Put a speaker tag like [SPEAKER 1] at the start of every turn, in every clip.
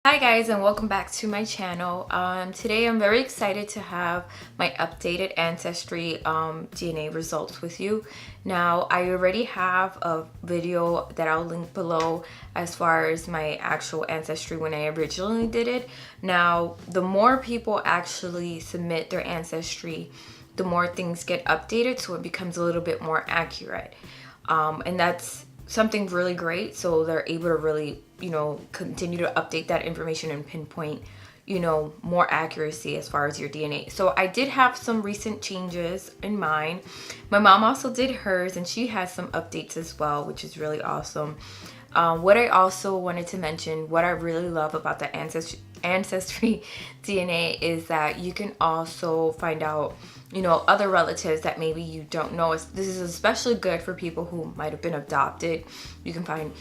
[SPEAKER 1] Hi guys, and welcome back to my channel. Today I'm very excited to have my updated Ancestry DNA results with you. Now, I already have a video that I'll link below as far as my actual Ancestry when I originally did it. Now, the more people actually submit their Ancestry, the more things get updated, so it becomes a little bit more accurate. And that's something really great, so they're able to really continue to update that information and pinpoint more accuracy as far as your DNA. So I did have some recent changes in mine. My mom also did hers, and she has some updates as well, which is really awesome. What I also wanted to mention, what I really love about the Ancestry DNA is that you can also find out other relatives that maybe you don't know. This is especially good for people who might have been adopted. You can find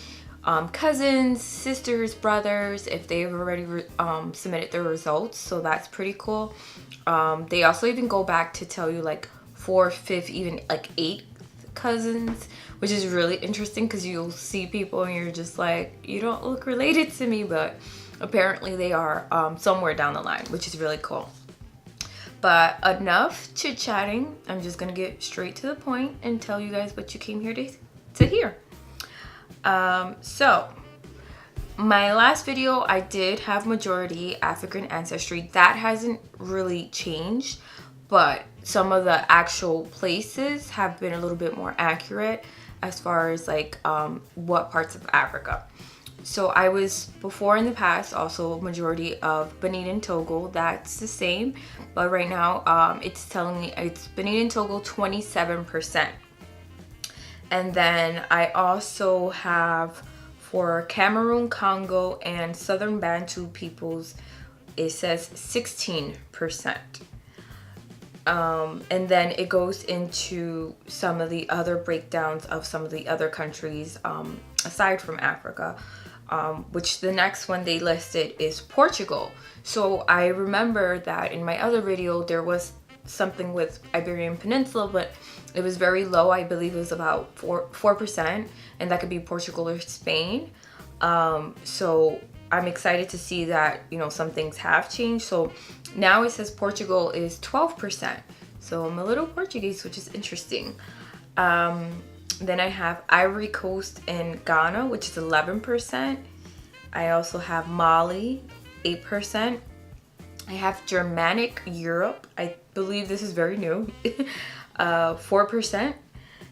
[SPEAKER 1] cousins, sisters, brothers, if they've already submitted their results. So that's pretty cool. They also even go back to tell you like 4th, 5th, even like 8th cousins, which is really interesting because you'll see people and you're just like, you don't look related to me, but apparently they are somewhere down the line, which is really cool. But enough chit-chatting. I'm just gonna get straight to the point and tell you guys what you came here to hear. So my last video, I did have majority African ancestry. That hasn't really changed, but some of the actual places have been a little bit more accurate as far as like what parts of Africa. So I was before in the past also majority of Benin and Togo. That's the same, but right now it's telling me it's Benin and Togo 27%. And then I also have for Cameroon, Congo, and Southern Bantu peoples, it says 16%. And then it goes into some of the other breakdowns of some of the other countries aside from Africa, which the next one they listed is Portugal. So I remember that in my other video there was something with Iberian Peninsula, but it was very low. I believe it was about 4%, and that could be Portugal or Spain. So I'm excited to see that some things have changed. So now it says Portugal is 12%. So I'm a little Portuguese, which is interesting. Then I have Ivory Coast and Ghana, which is 11%. I also have Mali, 8%. I have Germanic Europe. I believe this is very new, 4%.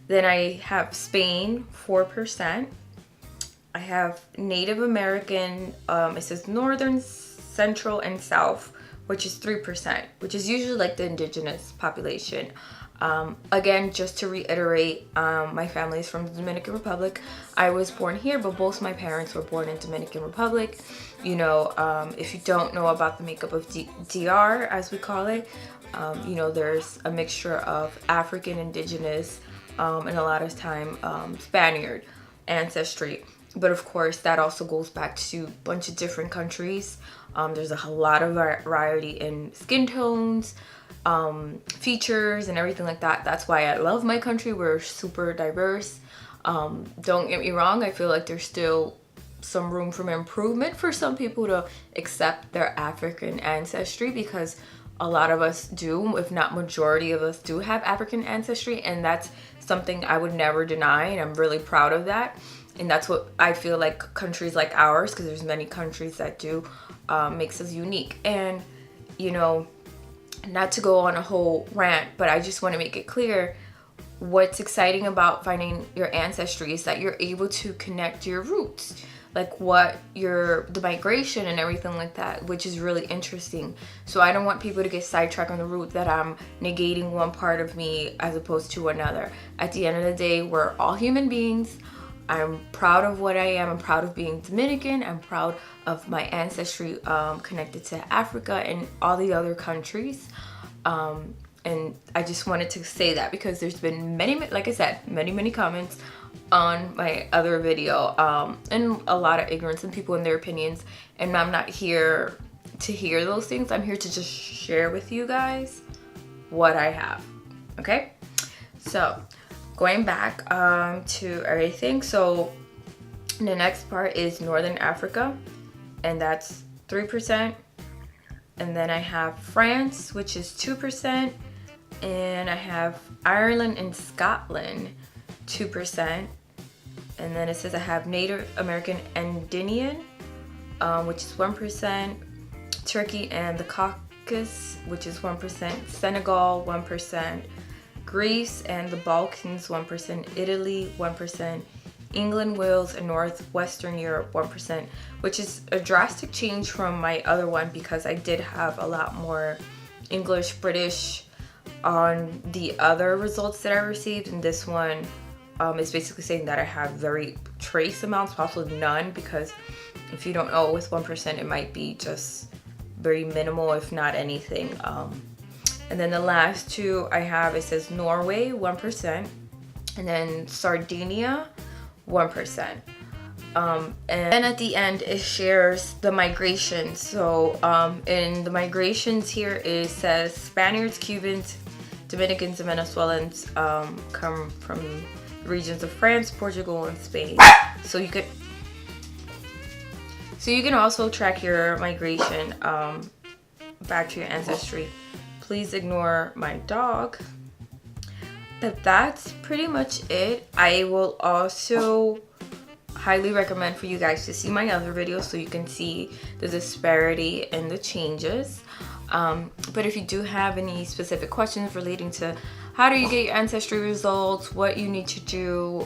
[SPEAKER 1] Then I have Spain, 4%. I have Native American, it says Northern, Central, and South, which is 3%, which is usually like the indigenous population. Again, just to reiterate, my family is from the Dominican Republic. I was born here, but both my parents were born in Dominican Republic. If you don't know about the makeup of DR, as we call it, there's a mixture of African, indigenous, and a lot of time Spaniard ancestry. But of course, that also goes back to a bunch of different countries. There's a lot of variety in skin tones, features, and everything like that. That's why I love my country. We're super diverse. Don't get me wrong, I feel like there's still some room for improvement for some people to accept their African ancestry, because a lot of us do, if not majority of us do have African ancestry, and that's something I would never deny, and I'm really proud of that. And that's what I feel like countries like ours, because there's many countries that do, makes us unique. And not to go on a whole rant, but I just want to make it clear, what's exciting about finding your ancestry is that you're able to connect your roots, like the migration and everything like that, which is really interesting. So I don't want people to get sidetracked on the root that I'm negating one part of me as opposed to another. At the end of the day, we're all human beings. I'm proud of what I am. I'm proud of being Dominican. I'm proud of my ancestry connected to Africa and all the other countries. And I just wanted to say that because there's been like I said, many comments on my other video, and a lot of ignorance and people and their opinions. And I'm not here to hear those things. I'm here to just share with you guys what I have. Okay? So going back to everything, so the next part is Northern Africa, and that's 3%. And then I have France, which is 2%. And I have Ireland and Scotland, 2%. And then it says I have Native American Indian, which is 1%. Turkey and the Caucasus, which is 1%. Senegal, 1%. Greece and the Balkans, 1%. Italy, 1%. England, Wales, and Northwestern Europe, 1%, which is a drastic change from my other one because I did have a lot more English, British on the other results that I received. And this one is basically saying that I have very trace amounts, possibly none, because if you don't know, with 1%, it might be just very minimal, if not anything. And then the last two I have, it says Norway, 1%, and then Sardinia, 1%. And then at the end, it shares the migration. So in the migrations here, it says Spaniards, Cubans, Dominicans, and Venezuelans come from the regions of France, Portugal, and Spain. So you can also track your migration back to your ancestry. Please ignore my dog. But that's pretty much it. I will also highly recommend for you guys to see my other videos so you can see the disparity and the changes. But if you do have any specific questions relating to how do you get your ancestry results, what you need to do,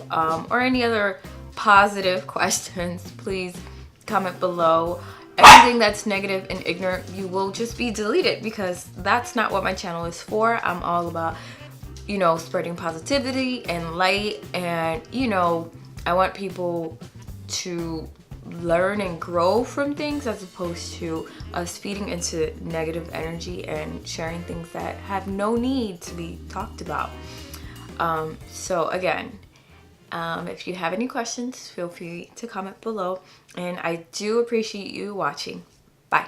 [SPEAKER 1] or any other positive questions, please comment below. Anything that's negative and ignorant, you will just be deleted, because that's not what my channel is for. I'm all about, you know, spreading positivity and light, and, you know, I want people to learn and grow from things as opposed to us feeding into negative energy and sharing things that have no need to be talked about. So again, if you have any questions, feel free to comment below, and I do appreciate you watching. Bye.